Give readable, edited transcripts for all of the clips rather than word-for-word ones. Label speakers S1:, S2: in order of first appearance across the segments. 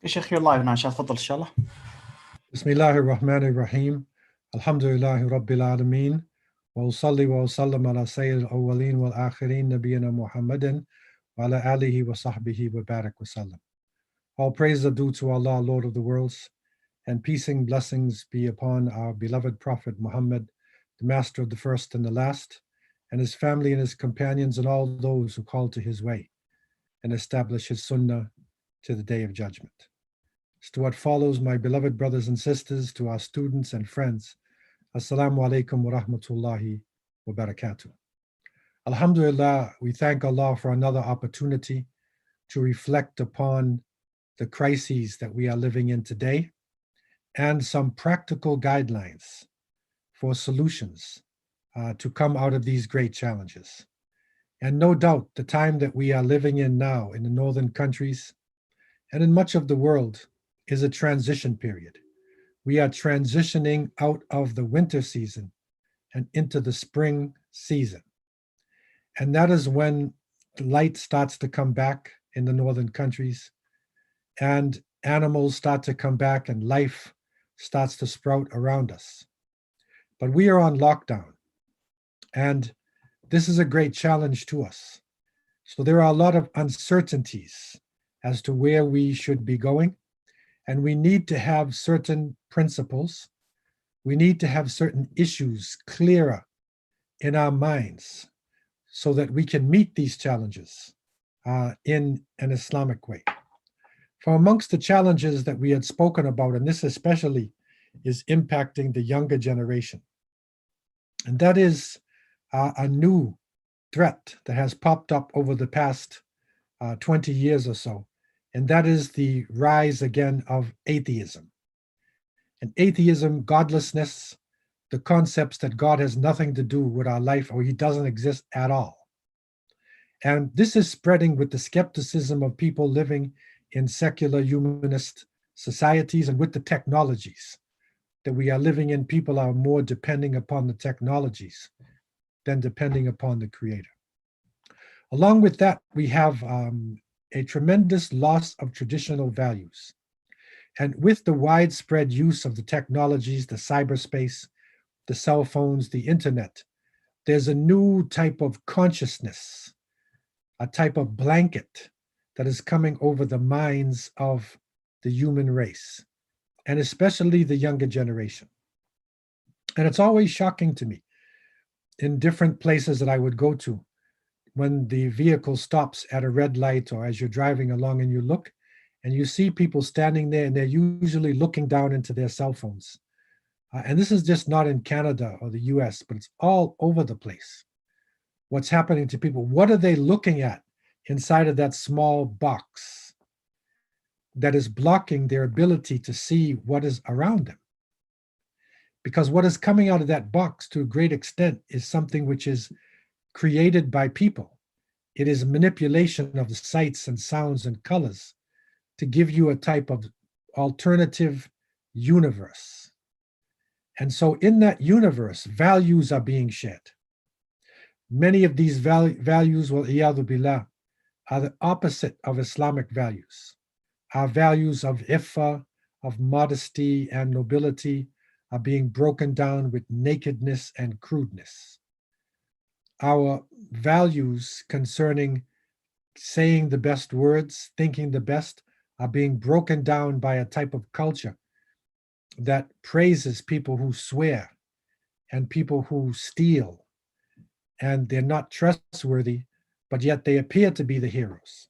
S1: يا شيخ you're live now عشان تفضل إن شاء الله.
S2: بسم الله الرحمن الرحيم الحمد لله رب العالمين وأصلي وأسلم على سيد الأولين والآخرين نبينا محمد وعلى آله وصحبه وبارك وسلم. All praise are due to Allah, Lord of the worlds, and peace and blessings be upon our beloved Prophet Muhammad, the master of the first and the last, and his family and his companions and all those who call to his way and establish his sunnah to the day of judgment. As to what follows, my beloved brothers and sisters, to our students and friends, Assalamu alaikum wa rahmatullahi wa barakatuh. Alhamdulillah, we thank Allah for another opportunity to reflect upon the crises that we are living in today and some practical guidelines for solutions to come out of these great challenges. And no doubt, the time that we are living in now in the northern countries and in much of the world is a transition period. We are transitioning out of the winter season and into the spring season. And that is when the light starts to come back in the northern countries and animals start to come back and life starts to sprout around us. But we are on lockdown, and this is a great challenge to us. So there are a lot of uncertainties as to where we should be going, and we need to have certain principles. We need to have certain issues clearer in our minds so that we can meet these challenges in an Islamic way. For amongst the challenges that we had spoken about, and this especially is impacting the younger generation, and that is a new threat that has popped up over the past 20 years or so, and that is the rise again of atheism. And atheism, godlessness, the concepts that God has nothing to do with our life or he doesn't exist at all. And this is spreading with the skepticism of people living in secular humanist societies and with the technologies that we are living in. People are more depending upon the technologies than depending upon the Creator. Along with that, we have a tremendous loss of traditional values. And with the widespread use of the technologies, the cyberspace, the cell phones, the internet, there's a new type of consciousness, a type of blanket that is coming over the minds of the human race, and especially the younger generation. And it's always shocking to me in different places that I would go to when the vehicle stops at a red light or as you're driving along and you look and you see people standing there and they're usually looking down into their cell phones. And this is just not in Canada or the US, but it's all over the place. What's happening to people? What are they looking at inside of that small box that is blocking their ability to see what is around them? Because what is coming out of that box to a great extent is something which is created by people. It is manipulation of the sights and sounds and colors to give you a type of alternative universe. And so in that universe, values are being shared. Many of these values, wal iyadu billah, are the opposite of Islamic values. Our values of iffa, of modesty and nobility are being broken down with nakedness and crudeness. Our values concerning saying the best words, thinking the best, are being broken down by a type of culture that praises people who swear and people who steal, and they're not trustworthy, but yet they appear to be the heroes.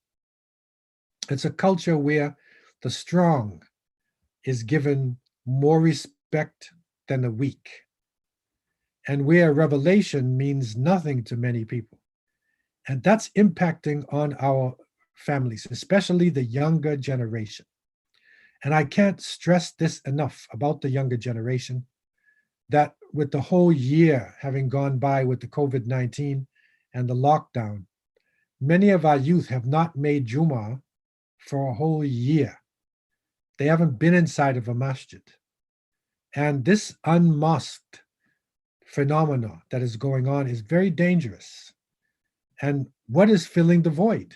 S2: It's a culture where the strong is given more respect than the weak, and where revelation means nothing to many people. And that's impacting on our families, especially the younger generation. And I can't stress this enough about the younger generation, that with the whole year having gone by with the COVID-19 and the lockdown, many of our youth have not made Jummah for a whole year. They haven't been inside of a masjid. And this unmasked phenomena that is going on is very dangerous. And what is filling the void?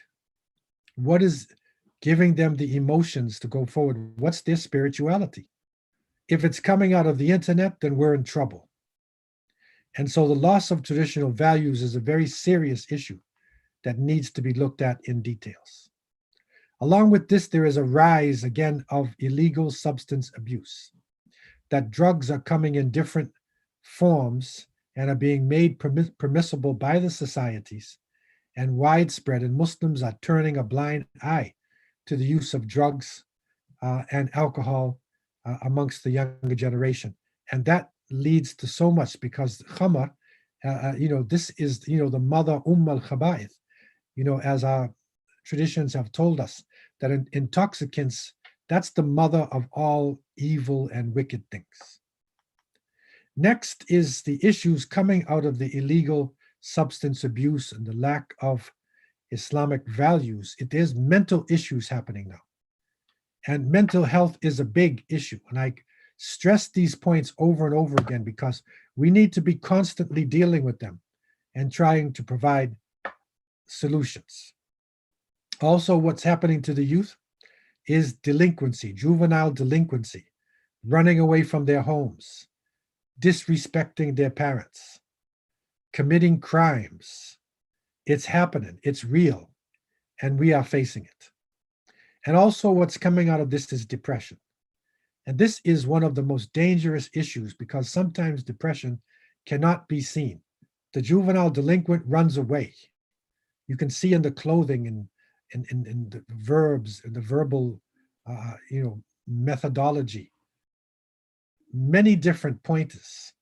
S2: What is giving them the emotions to go forward. What's their spirituality? If it's coming out of the internet, then we're in trouble. And so the loss of traditional values is a very serious issue that needs to be looked at in details. Along with this, there is a rise again of illegal substance abuse, that drugs are coming in different forms and are being made permissible by the societies and widespread, and Muslims are turning a blind eye to the use of drugs and alcohol amongst the younger generation. And that leads to so much, because khamar, this is, the mother al-khaba'ith, as our traditions have told us, that intoxicants, that's the mother of all evil and wicked things. Next is the issues coming out of the illegal substance abuse and the lack of Islamic values. There's mental issues happening now. And mental health is a big issue. And I stress these points over and over again because we need to be constantly dealing with them and trying to provide solutions. Also, what's happening to the youth is delinquency, juvenile delinquency, running away from their homes, disrespecting their parents, committing crimes. It's happening, it's real, and we are facing it. And also what's coming out of this is depression. And this is one of the most dangerous issues because sometimes depression cannot be seen. The juvenile delinquent runs away. You can see in the clothing and in the verbs and the verbal methodology, many different pointers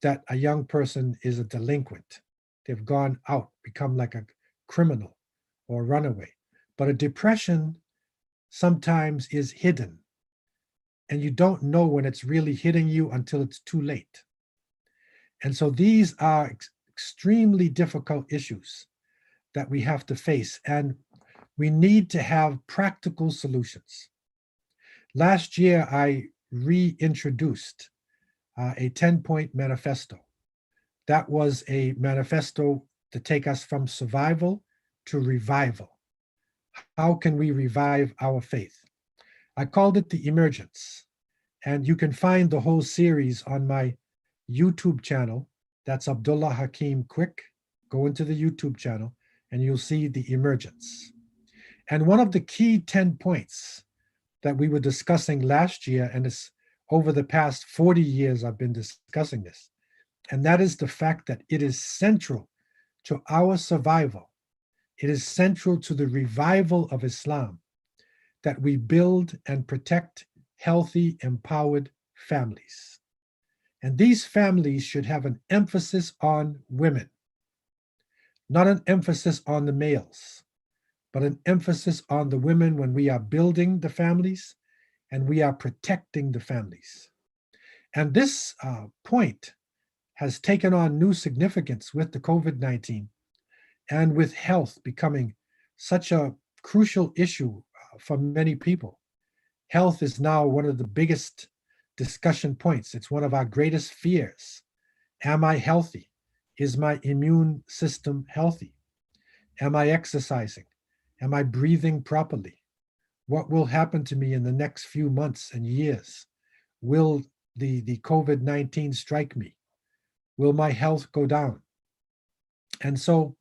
S2: that a young person is a delinquent. They've gone out, become like a criminal or runaway. But a depression sometimes is hidden, and you don't know when it's really hitting you until it's too late. And so these are extremely difficult issues that we have to face, and we need to have practical solutions. Last year, I reintroduced a 10-point manifesto. That was a manifesto to take us from survival to revival. How can we revive our faith? I called it the emergence. And you can find the whole series on my YouTube channel. That's Abdullah Hakim Quick. Go into the YouTube channel and you'll see the emergence. And one of the key 10 points that we were discussing last year, and it's over the past 40 years I've been discussing this, and that is the fact that it is central to our survival. It is central to the revival of Islam that we build and protect healthy, empowered families. And these families should have an emphasis on women, not an emphasis on the males, but an emphasis on the women when we are building the families and we are protecting the families. And this point has taken on new significance with the COVID-19 and with health becoming such a crucial issue for many people. Health is now one of the biggest discussion points. It's one of our greatest fears. Am I healthy? Is my immune system healthy? Am I exercising? Am I breathing properly? What will happen to me in the next few months and years? Will the COVID-19 strike me? Will my health go down? And so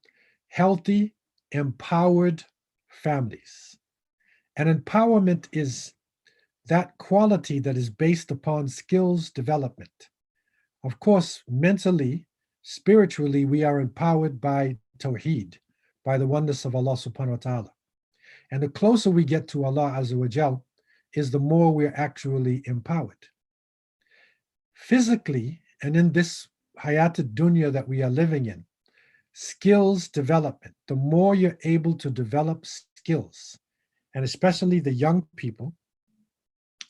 S2: healthy, empowered families. And empowerment is that quality that is based upon skills development. Of course, mentally, spiritually, we are empowered by Tawheed, by the oneness of Allah subhanahu wa ta'ala. And the closer we get to Allah Azza wa Jal is the more we're actually empowered. Physically, and in this hayat dunya that we are living in, skills development, the more you're able to develop skills, and especially the young people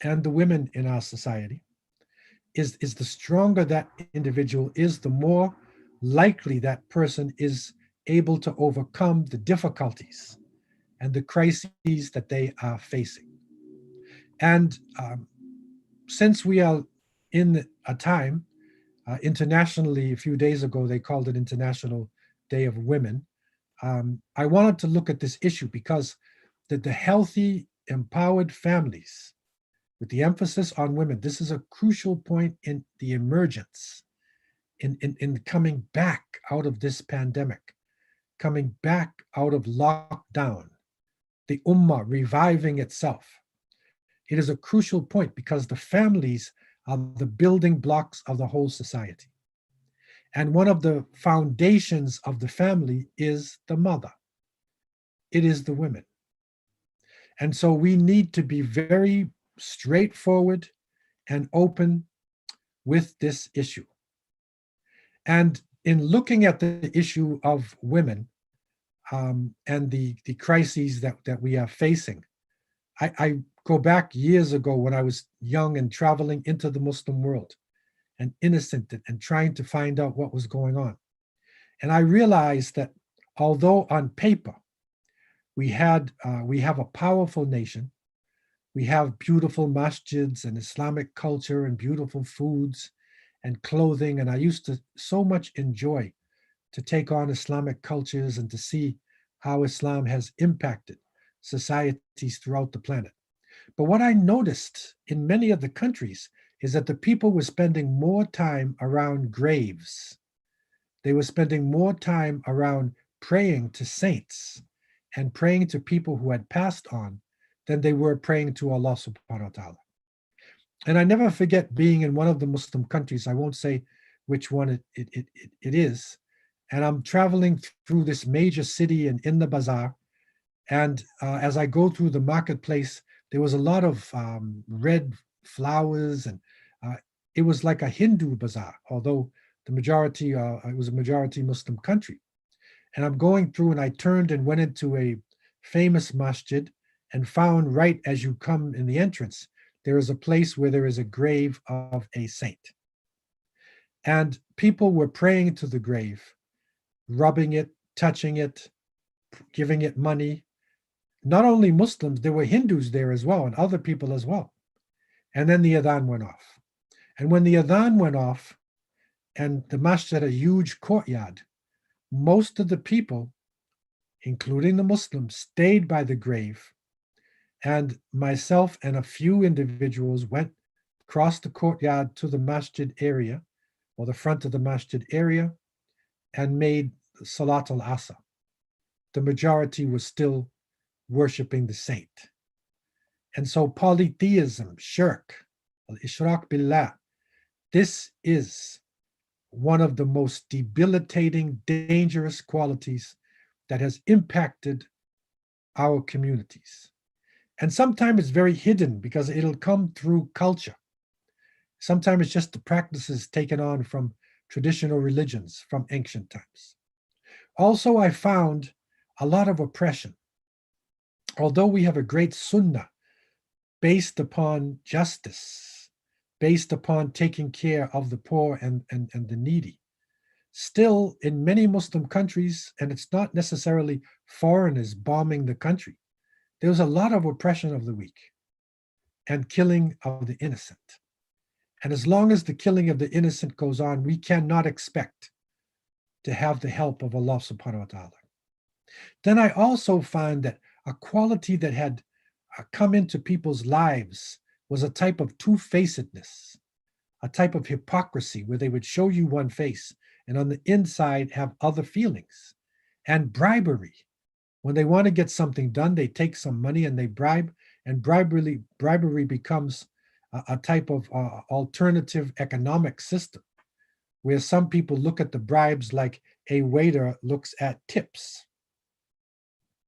S2: and the women in our society, is the stronger that individual is, the more likely that person is able to overcome the difficulties and the crises that they are facing. And since we are in a time, internationally, a few days ago, they called it International Day of Women, I wanted to look at this issue because that the healthy, empowered families, with the emphasis on women, this is a crucial point in the emergence, in coming back out of this pandemic, coming back out of lockdown, the Ummah reviving itself. It is a crucial point because the families are the building blocks of the whole society. And one of the foundations of the family is the mother. It is the women. And so we need to be very straightforward and open with this issue. And in looking at the issue of women and the crises that we are facing, I go back years ago when I was young and traveling into the Muslim world and innocent and trying to find out what was going on. And I realized that although on paper we have a powerful nation, we have beautiful masjids and Islamic culture and beautiful foods and clothing. And I used to so much enjoy to take on Islamic cultures and to see how Islam has impacted societies throughout the planet. But what I noticed in many of the countries is that the people were spending more time around graves. They were spending more time around praying to saints and praying to people who had passed on than they were praying to Allah subhanahu wa ta'ala. And I never forget being in one of the Muslim countries, I won't say which one it is, and I'm traveling through this major city and in the bazaar, and as I go through the marketplace, there was a lot of red flowers, and it was like a Hindu bazaar, although the majority, it was a majority Muslim country. And I'm going through and I turned and went into a famous masjid and found right as you come in the entrance, there is a place where there is a grave of a saint. And people were praying to the grave, rubbing it, touching it, giving it money. Not only Muslims, there were Hindus there as well and other people as well. And then the adhan went off. And when the adhan went off and the masjid had a huge courtyard, most of the people, including the Muslims, stayed by the grave. And myself and a few individuals went across the courtyard to the masjid area, or the front of the masjid area, and made Salat al-Asr. The majority was still worshiping the saint. And so polytheism, shirk, al-ishraq billah, this is one of the most debilitating, dangerous qualities that has impacted our communities. And sometimes it's very hidden because it'll come through culture. Sometimes it's just the practices taken on from traditional religions from ancient times. Also, I found a lot of oppression. Although we have a great sunnah based upon justice, based upon taking care of the poor and the needy, still in many Muslim countries, and it's not necessarily foreigners bombing the country, there's a lot of oppression of the weak and killing of the innocent. And as long as the killing of the innocent goes on, we cannot expect to have the help of Allah subhanahu wa ta'ala. Then I also find that a quality that had come into people's lives was a type of two-facedness, a type of hypocrisy where they would show you one face and on the inside have other feelings, and bribery. When they want to get something done, they take some money and they bribe, and bribery becomes a type of alternative economic system where some people look at the bribes like a waiter looks at tips.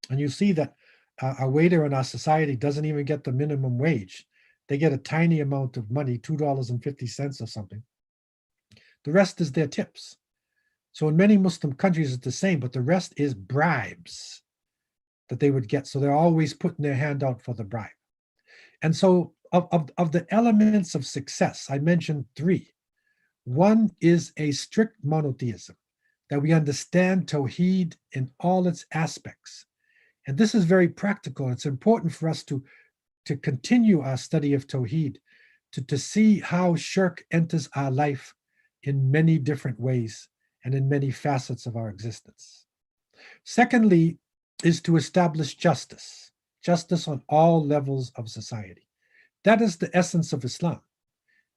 S2: And you see that a waiter in our society doesn't even get the minimum wage. They get a tiny amount of money, $2.50 or something. The rest is their tips. So in many Muslim countries, it's the same, but the rest is bribes that they would get. So they're always putting their hand out for the bribe. And so of the elements of success, I mentioned three. One is a strict monotheism, that we understand Tawheed in all its aspects. And this is very practical. It's important for us to continue our study of Tawheed, to see how shirk enters our life in many different ways and in many facets of our existence. Secondly, is to establish justice justice on all levels of society. That is the essence of Islam.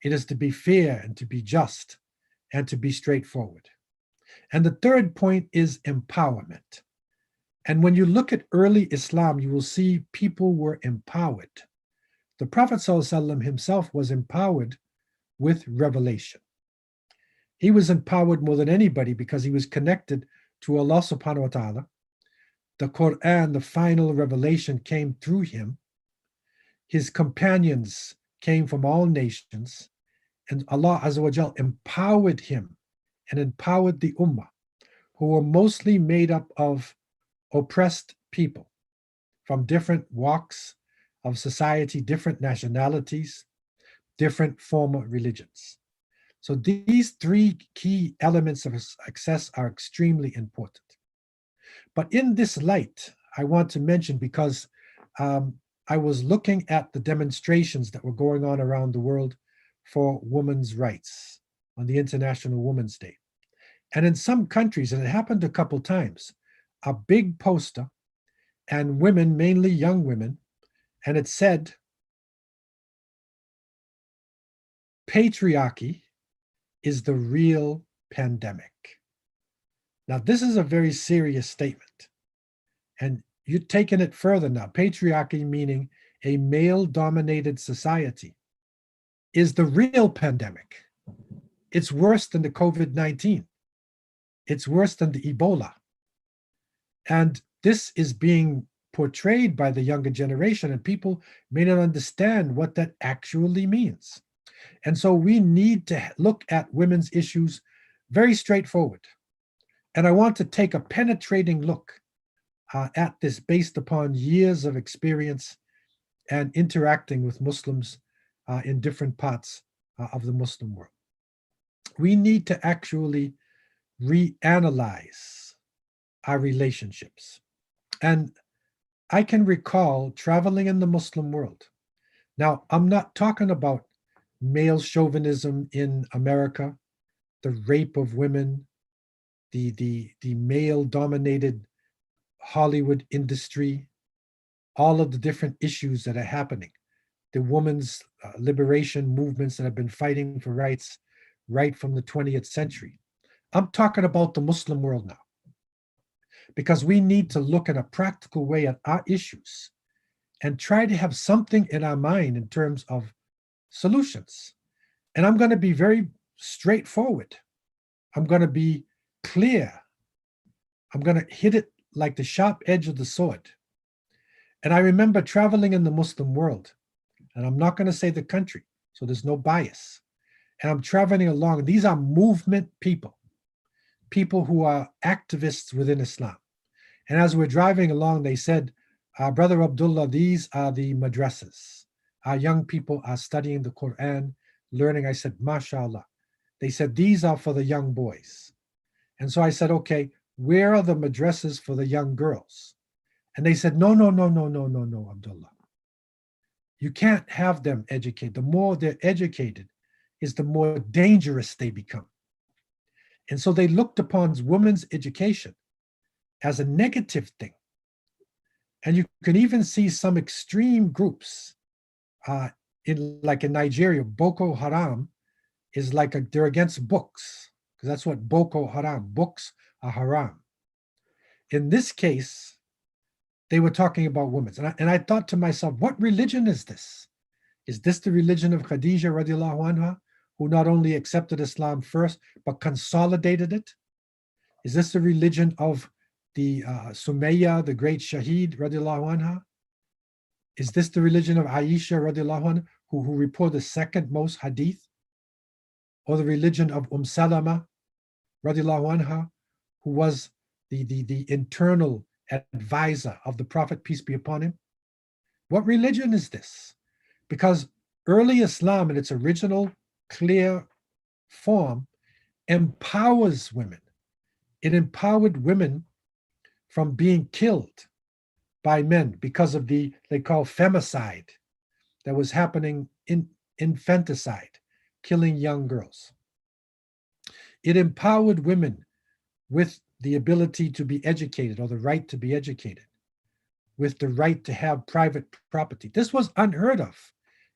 S2: It is to be fair and to be just and to be straightforward. And the third point is empowerment. And when you look at early Islam, you will see people were empowered. The Prophet ﷺ himself was empowered with revelation. He was empowered more than anybody because he was connected to Allah subhanahu wa ta'ala. The Quran, the final revelation, came through him. His companions came from all nations, and Allah Azza wa Jal empowered him and empowered the Ummah, who were mostly made up of oppressed people from different walks of society, different nationalities, different former religions. So these three key elements of success are extremely important. But in this light, I want to mention, because I was looking at the demonstrations that were going on around the world for women's rights on the International Women's Day. And in some countries, and it happened a couple times, a big poster and women, mainly young women, and it said, patriarchy is the real pandemic. Now, this is a very serious statement. And you're taking it further now. Patriarchy, meaning a male-dominated society, is the real pandemic. It's worse than the COVID-19. It's worse than the Ebola. And this is being portrayed by the younger generation, and people may not understand what that actually means. And so we need to look at women's issues very straightforward. And I want to take a penetrating look at this based upon years of experience and interacting with Muslims in different parts of the Muslim world. We need to actually reanalyze our relationships. And I can recall traveling in the Muslim world. Now, I'm not talking about male chauvinism in America, the rape of women, the male-dominated Hollywood industry, all of the different issues that are happening, the women's liberation movements that have been fighting for rights right from the 20th century. I'm talking about the Muslim world now, because we need to look in a practical way at our issues and try to have something in our mind in terms of solutions. And I'm going to be very straightforward. I'm going to be clear. I'm going to hit it like the sharp edge of the sword. And I remember traveling in the Muslim world, and I'm not going to say the country, so there's no bias. And I'm traveling along. These are movement people, people who are activists within Islam. And as we're driving along, they said, Brother Abdullah, these are the madrasas. Our young people are studying the Quran, learning. I said, MashaAllah. They said, these are for the young boys. And so I said, okay, where are the madrasas for the young girls? And they said, no, Abdullah. You can't have them educated. The more they're educated is the more dangerous they become. And so they looked upon women's education as a negative thing. And you can even see some extreme groups in Nigeria. Boko Haram is they're against books, because that's what Boko Haram, books are haram. In this case, they were talking about women. And I thought to myself, what religion is this? Is this the religion of Khadija radiallahu anha, who not only accepted Islam first, but consolidated it? Is this the religion of the Sumayya, the great Shaheed radiallahu anha? Is this the religion of Aisha radiallahu anha, who reported the second most hadith? Or the religion of Salama radiallahu anha, who was the internal advisor of the Prophet, peace be upon him? What religion is this? Because early Islam in its original clear form empowers women. It empowered women from being killed by men because of they call femicide that was happening in infanticide, killing young girls. It empowered women with the ability to be educated, or the right to be educated, with the right to have private property. This was unheard of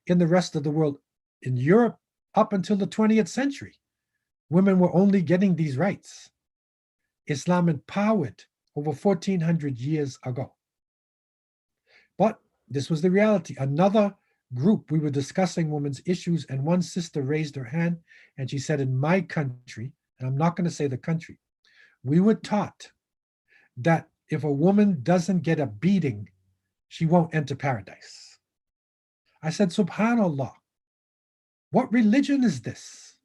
S2: in the rest of the world. In Europe, up until the 20th century, women were only getting these rights. Islam empowered over 1400 years ago. But this was the reality. Another group, we were discussing women's issues, and one sister raised her hand and she said, in my country, and I'm not going to say the country, we were taught that if a woman doesn't get a beating, she won't enter paradise. I said, subhanallah, what religion is this?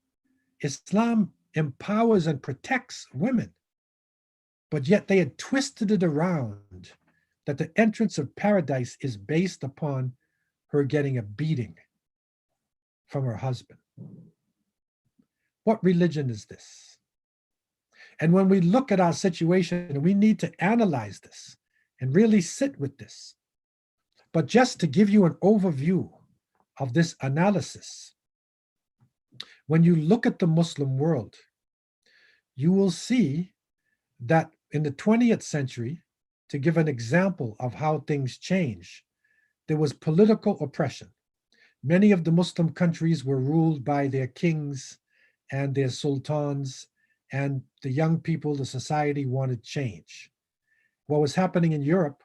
S2: Islam empowers and protects women, but yet they had twisted it around that the entrance of paradise is based upon her getting a beating from her husband. What religion is this? And when we look at our situation, we need to analyze this and really sit with this. But just to give you an overview of this analysis, when you look at the Muslim world, you will see that in the 20th century, to give an example of how things change, there was political oppression. Many of the Muslim countries were ruled by their kings and their sultans, and the young people, the society wanted change. What was happening in Europe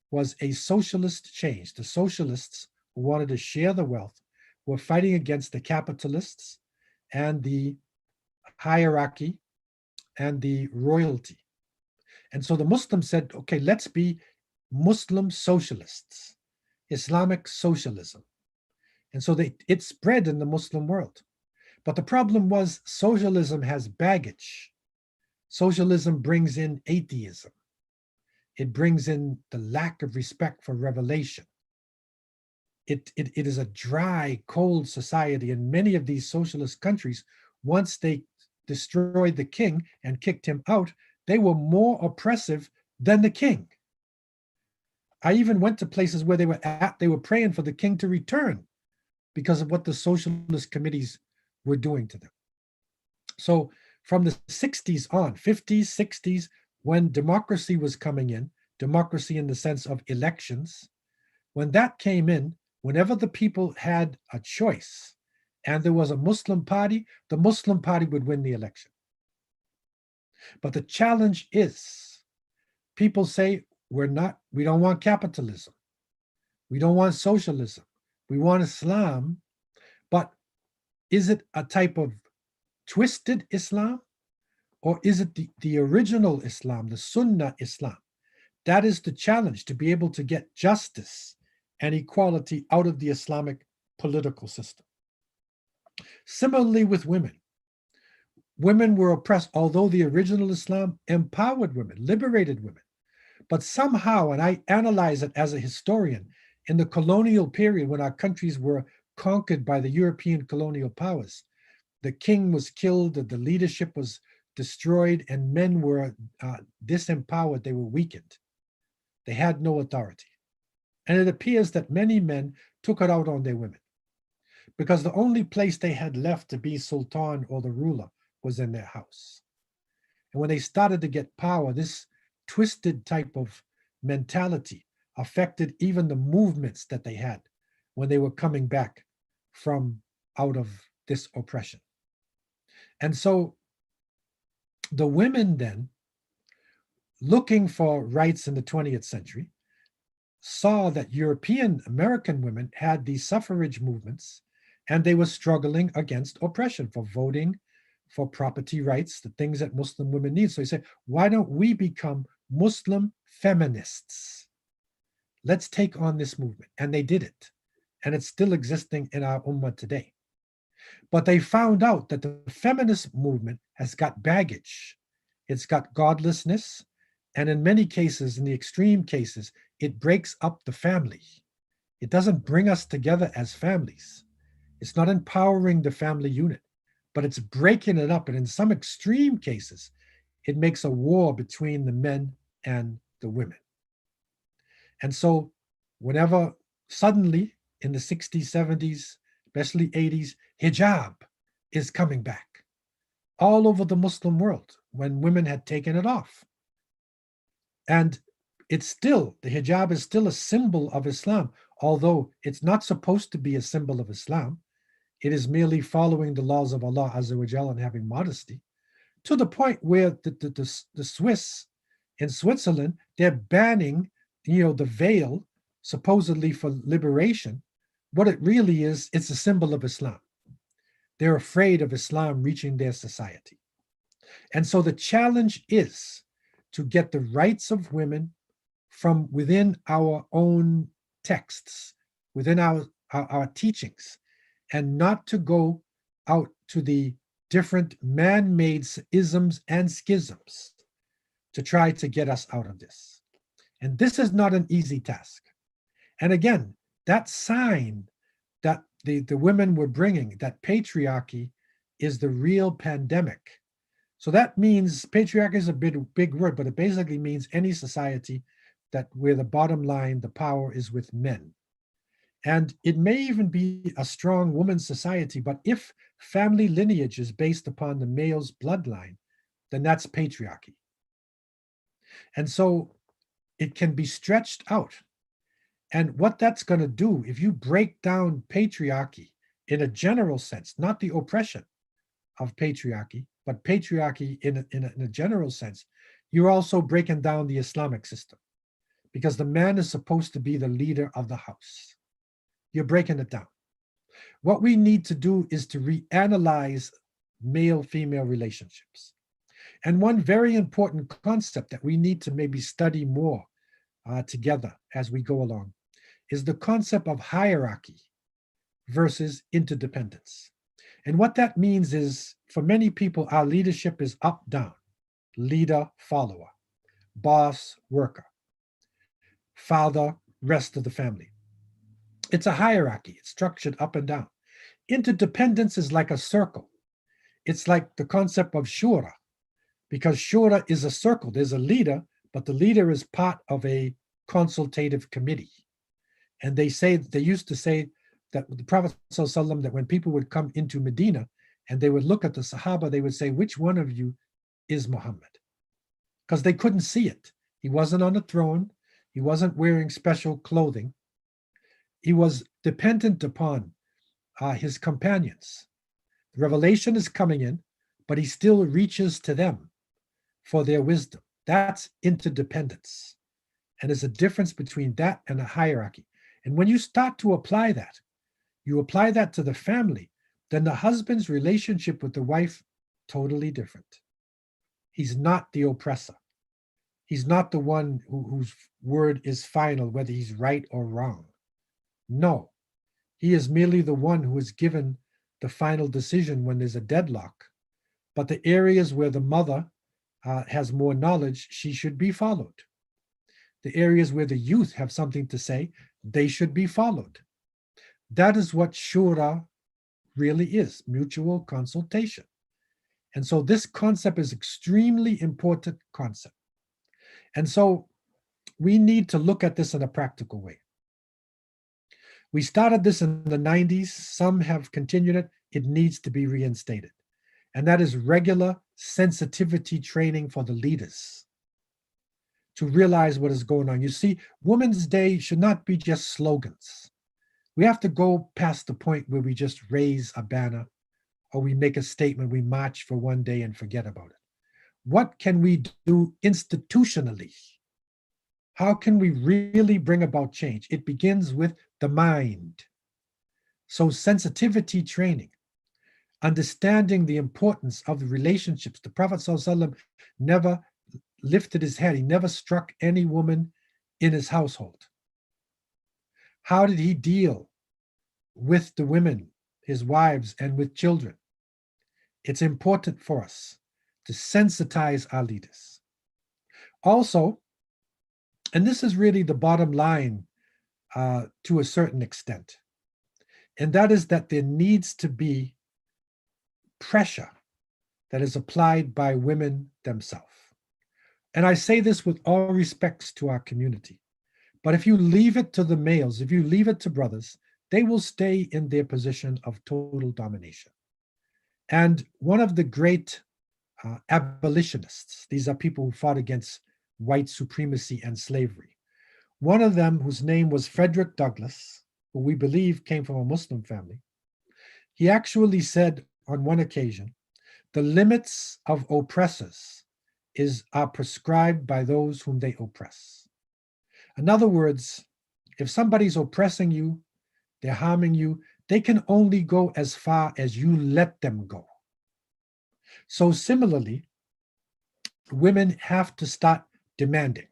S2: was a socialist change. The socialists who wanted to share the wealth were fighting against the capitalists and the hierarchy and the royalty. And so the Muslims said, okay, let's be Muslim socialists, Islamic socialism. And so it spread in the Muslim world. But the problem was socialism has baggage. Socialism brings in atheism. It brings in the lack of respect for revelation. It is a dry, cold society. In many of these socialist countries, once they destroyed the king and kicked him out, they were more oppressive than the king. I even went to places where they were praying for the king to return because of what the socialist committees were doing to them. So from the 60s on, 50s, 60s, when democracy was coming in, democracy in the sense of elections, when that came in, whenever the people had a choice and there was a Muslim party, the Muslim party would win the election. But the challenge is, people say, we don't want capitalism. We don't want socialism. We want Islam. But is it a type of twisted Islam? Or is it the original Islam, the Sunnah Islam? That is the challenge, to be able to get justice and equality out of the Islamic political system. Similarly with women. Women were oppressed, although the original Islam empowered women, liberated women. But somehow, and I analyze it as a historian, in the colonial period when our countries were conquered by the European colonial powers, the king was killed, the leadership was destroyed, and men were disempowered, they were weakened. They had no authority. And it appears that many men took it out on their women, because the only place they had left to be sultan or the ruler was in their house. And when they started to get power, this twisted type of mentality affected even the movements that they had when they were coming back from out of this oppression. And so the women then, looking for rights in the 20th century, saw that European American women had these suffrage movements, and they were struggling against oppression, for voting, for property rights, the things that Muslim women need. So he said, why don't we become Muslim feminists? Let's take on this movement. And they did it. And it's still existing in our Ummah today. But they found out that the feminist movement has got baggage. It's got godlessness. And in many cases, in the extreme cases, it breaks up the family. It doesn't bring us together as families. It's not empowering the family unit, but it's breaking it up. And in some extreme cases, it makes a war between the men and the women. And so whenever suddenly in the 60s, 70s, especially 80s, hijab is coming back all over the Muslim world when women had taken it off. And the hijab is still a symbol of Islam, although it's not supposed to be a symbol of Islam. It is merely following the laws of Allah Azza wa Jalla and having modesty, to the point where the Swiss in Switzerland, they're banning, the veil supposedly for liberation. What it really is, it's a symbol of Islam. They're afraid of Islam reaching their society. And so the challenge is to get the rights of women from within our own texts, within our teachings, and not to go out to the different man-made isms and schisms to try to get us out of this. And this is not an easy task. And again, that sign that the women were bringing, that patriarchy is the real pandemic. So that means patriarchy is a big word, but it basically means any society that where the bottom line, the power is with men. And it may even be a strong woman's society, but if family lineage is based upon the male's bloodline, then that's patriarchy. And so it can be stretched out. And what that's going to do, if you break down patriarchy in a general sense, not the oppression of patriarchy, but patriarchy in a general sense, you're also breaking down the Islamic system, because the man is supposed to be the leader of the house. You're breaking it down. What we need to do is to reanalyze male-female relationships. And one very important concept that we need to maybe study more together as we go along is the concept of hierarchy versus interdependence. And what that means is, for many people, our leadership is up-down, leader, follower, boss, worker, father, rest of the family. It's a hierarchy. It's structured up and down. Interdependence is like a circle. It's like the concept of shura, because shura is a circle. There's a leader, but the leader is part of a consultative committee. And they used to say that the Prophet ﷺ, that when people would come into Medina and they would look at the Sahaba, they would say, which one of you is Muhammad? Because they couldn't see it. He wasn't on a throne. He wasn't wearing special clothing. He was dependent upon his companions. The revelation is coming in, but he still reaches to them for their wisdom. That's interdependence. And there's a difference between that and a hierarchy. And when you start to apply that, you apply that to the family, then the husband's relationship with the wife, totally different. He's not the oppressor. He's not the one whose word is final, whether he's right or wrong. No, he is merely the one who is given the final decision when there's a deadlock. But the areas where the mother has more knowledge, she should be followed. The areas where the youth have something to say, they should be followed. That is what shura really is, mutual consultation. And so this concept is extremely important concept. And so we need to look at this in a practical way. We started this in the 90s. Some have continued it. It needs to be reinstated. And that is regular sensitivity training for the leaders to realize what is going on. You see, Women's Day should not be just slogans. We have to go past the point where we just raise a banner or we make a statement, we march for one day and forget about it. What can we do institutionally? How can we really bring about change? It begins with the mind. So sensitivity training, understanding the importance of the relationships. The Prophet ﷺ never lifted his head. He never struck any woman in his household. How did he deal with the women, his wives, and with children? It's important for us to sensitize our leaders. Also, and this is really the bottom line to a certain extent, and that is that there needs to be pressure that is applied by women themselves. And I say this with all respects to our community. But if you leave it to the males, if you leave it to brothers, they will stay in their position of total domination. And one of the great abolitionists, these are people who fought against white supremacy and slavery. One of them, whose name was Frederick Douglass, who we believe came from a Muslim family, he actually said on one occasion, the limits of oppressors are prescribed by those whom they oppress. In other words, if somebody's oppressing you, they're harming you, they can only go as far as you let them go. So similarly, women have to start demanding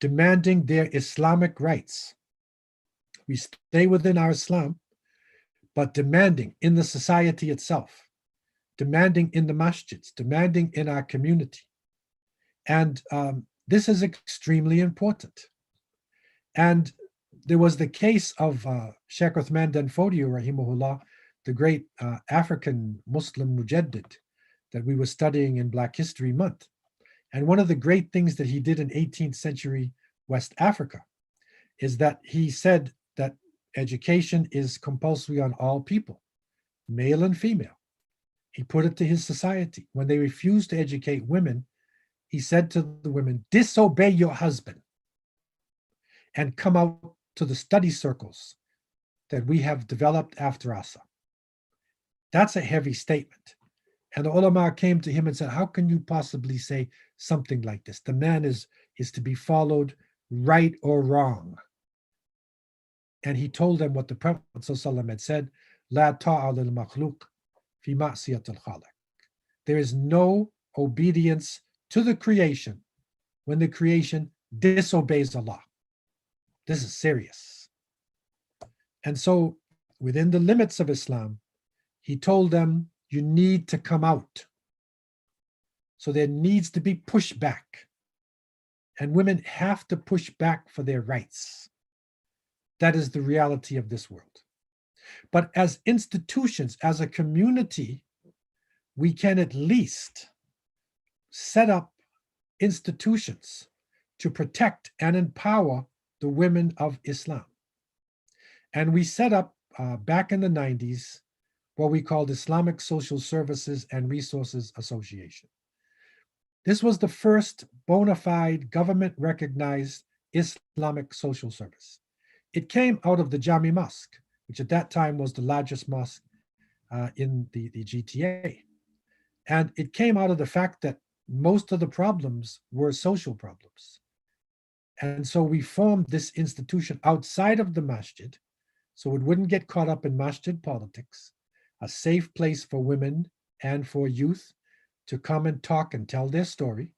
S2: their Islamic rights. We stay within our Islam, but demanding in the society itself, demanding in the masjids, demanding in our community. And this is extremely important. And there was the case of Sheikh Uthman Danfodio, rahimahullah, the great African Muslim mujaddid that we were studying in Black History Month. And one of the great things that he did in 18th century West Africa is that he said that education is compulsory on all people, male and female. He put it to his society. When they refused to educate women, he said to the women, disobey your husband and come out to the study circles that we have developed after Asa. That's a heavy statement. And the ulama came to him and said, how can you possibly say something like this? The man is to be followed, right or wrong. And he told them what the Prophet ﷺ had said, La ta'a lil makhluq fi ma'siyat al-khaliq. There is no obedience to the creation when the creation disobeys Allah. This is serious. And so within the limits of Islam, he told them, you need to come out. So there needs to be pushback. And women have to push back for their rights. That is the reality of this world. But as institutions, as a community, we can at least set up institutions to protect and empower the women of Islam. And we set up back in the 90s what we called Islamic Social Services and Resources Association. This was the first bona fide government-recognized Islamic social service. It came out of the Jami Mosque, which at that time was the largest mosque in the GTA. And it came out of the fact that most of the problems were social problems. And so we formed this institution outside of the masjid, so it wouldn't get caught up in masjid politics, a safe place for women and for youth to come and talk and tell their story.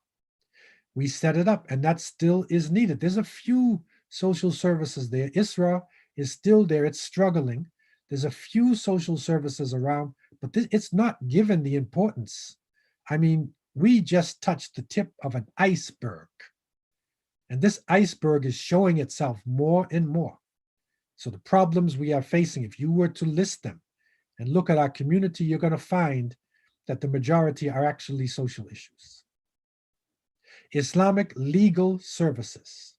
S2: We set it up, and that still is needed. There's a few social services there. ISRA is still there. It's struggling. There's a few social services around, but it's not given the importance. I mean, we just touched the tip of an iceberg. And this iceberg is showing itself more and more. So the problems we are facing, if you were to list them and look at our community, you're going to find that the majority are actually social issues. Islamic legal services,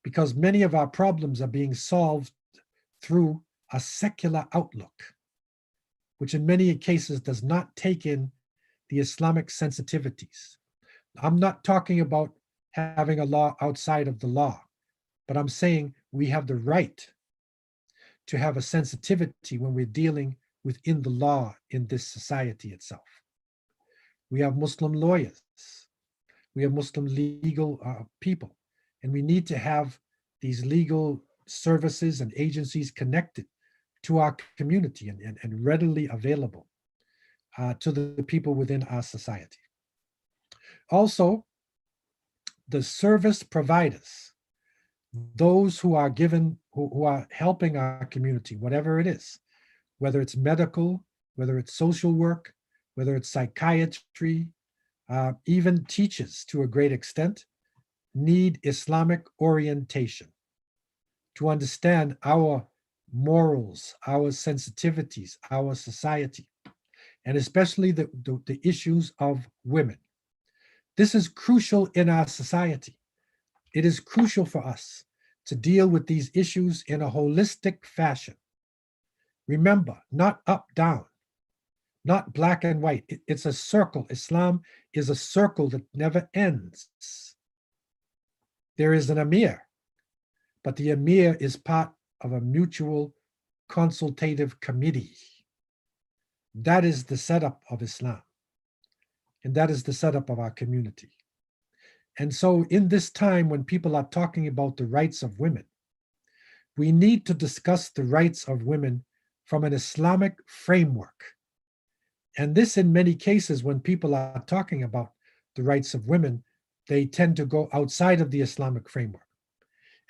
S2: because many of our problems are being solved through a secular outlook, which in many cases does not take in the Islamic sensitivities. I'm not talking about having a law outside of the law, but I'm saying we have the right to have a sensitivity when we're dealing within the law in this society itself. We have Muslim lawyers, we have Muslim legal people, and we need to have these legal services and agencies connected to our community and readily available to the people within our society. Also, the service providers, those who are given, who are helping our community, whatever it is, whether it's medical, whether it's social work, whether it's psychiatry, even teachers to a great extent, need Islamic orientation to understand our morals, our sensitivities, our society, and especially the issues of women. This is crucial in our society. It is crucial for us to deal with these issues in a holistic fashion. Remember, not up, down, not black and white. It's a circle. Islam is a circle that never ends. There is an Amir, but the Amir is part of a mutual consultative committee. That is the setup of Islam. And that is the setup of our community. And so in this time when people are talking about the rights of women, we need to discuss the rights of women from an Islamic framework. And this, in many cases, when people are talking about the rights of women, they tend to go outside of the Islamic framework.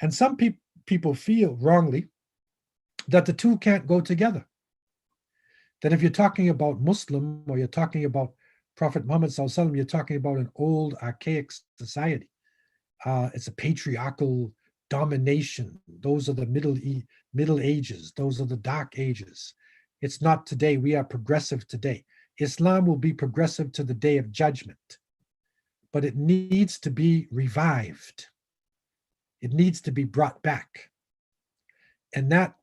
S2: And some people feel wrongly that the two can't go together. That if you're talking about Muslim or you're talking about Prophet Muhammad Sallallahu, you're talking about an old, archaic society. It's a patriarchal domination. Those are the Middle Ages. Those are the Dark Ages. It's not today. We are progressive today. Islam will be progressive to the day of judgment, but it needs to be revived. It needs to be brought back. And that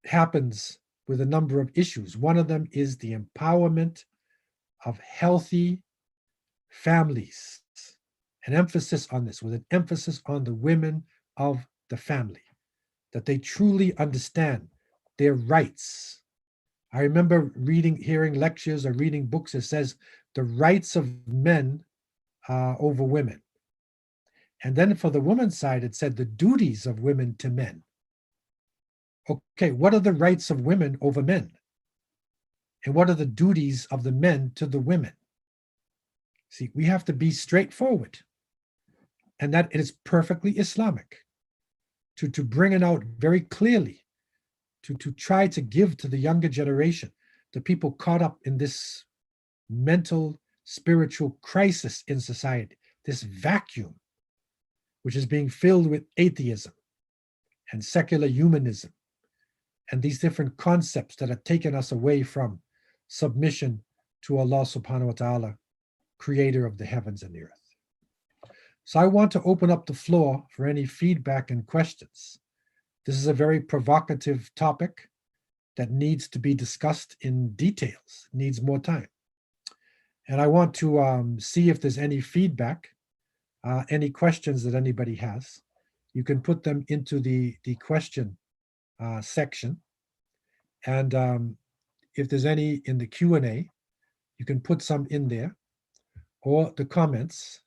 S2: happens with a number of issues. One of them is the empowerment of healthy families. An emphasis on this, with an emphasis on the women of the family, that they truly understand their rights. I remember hearing lectures or reading books that says the rights of men over women. And then for the woman's side, it said the duties of women to men. Okay, what are the rights of women over men? And what are the duties of the men to the women? See, we have to be straightforward. And that it is perfectly Islamic to bring it out very clearly, to try to give to the younger generation, the people caught up in this mental, spiritual crisis in society, this vacuum, which is being filled with atheism and secular humanism, and these different concepts that have taken us away from submission to Allah subhanahu wa ta'ala, creator of the heavens and the earth. So I want to open up the floor for any feedback and questions. This is a very provocative topic that needs to be discussed in details, needs more time. And I want to see if there's any feedback, any questions that anybody has. You can put them into the question section. And if there's any in the Q&A, you can put some in there, or the comments.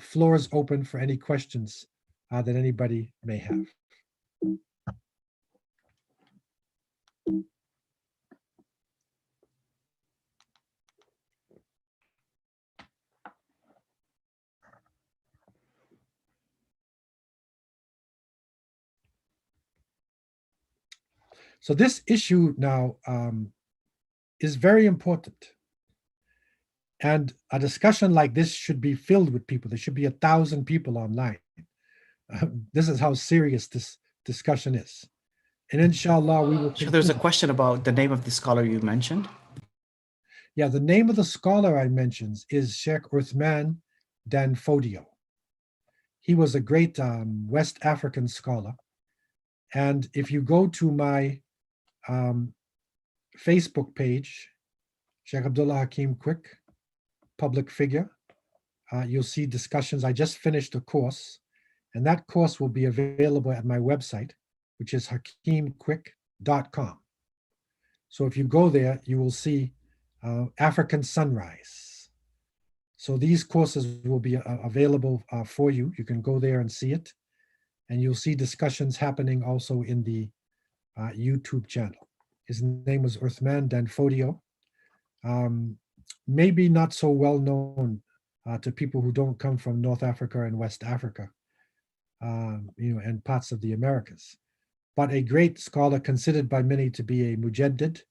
S2: Floor is open for any questions that anybody may have. So this issue now is very important. And a discussion like this should be filled with people. There should be 1,000 people online. This is how serious this discussion is. And inshallah, we will.
S1: So there's a question about the name of the scholar you mentioned.
S2: Yeah, the name of the scholar I mentioned is Sheikh Uthman Danfodio. He was a great West African scholar. And if you go to my Facebook page, Sheikh Abdullah Hakim Quick, public figure, you'll see discussions. I just finished a course, and that course will be available at my website, which is hakimquick.com. So if you go there, you will see African Sunrise. So these courses will be available for you. You can go there and see it. And you'll see discussions happening also in the YouTube channel. His name was Uthman Danfodio. Maybe not so well known to people who don't come from North Africa and West Africa, and parts of the Americas. But a great scholar, considered by many to be a mujaddid,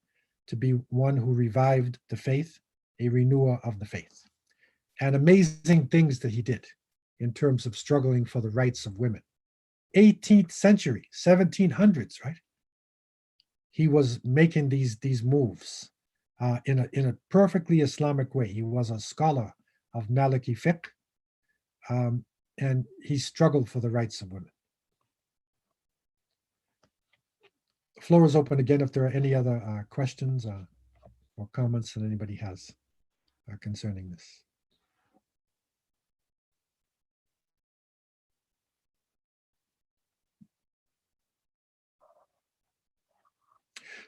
S2: to be one who revived the faith, a renewer of the faith. And amazing things that he did in terms of struggling for the rights of women. 18th century, 1700s, right? He was making these moves in a perfectly Islamic way. He was a scholar of Maliki fiqh, and he struggled for the rights of women. The floor is open again if there are any other questions or comments that anybody has concerning this.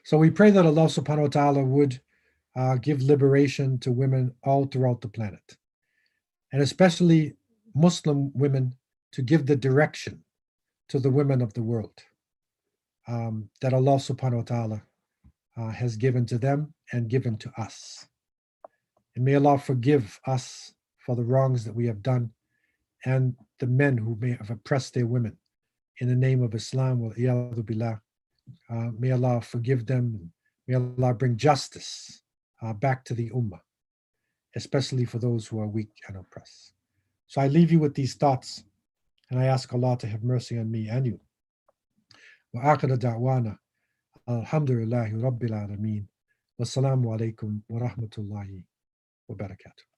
S2: So we pray that Allah subhanahu wa ta'ala would give liberation to women all throughout the planet, and especially Muslim women, to give the direction to the women of the world that Allah subhanahu wa ta'ala has given to them and given to us. And may Allah forgive us for the wrongs that we have done, and the men who may have oppressed their women in the name of Islam. Billah. May Allah forgive them. May Allah bring justice back to the Ummah, especially for those who are weak and oppressed. So I leave you with these thoughts, and I ask Allah to have mercy on me and you. Wa akhir da'wana alhamdulillahi rabbil alameen. Wassalamu alaikum wa rahmatullahi wa barakatuh.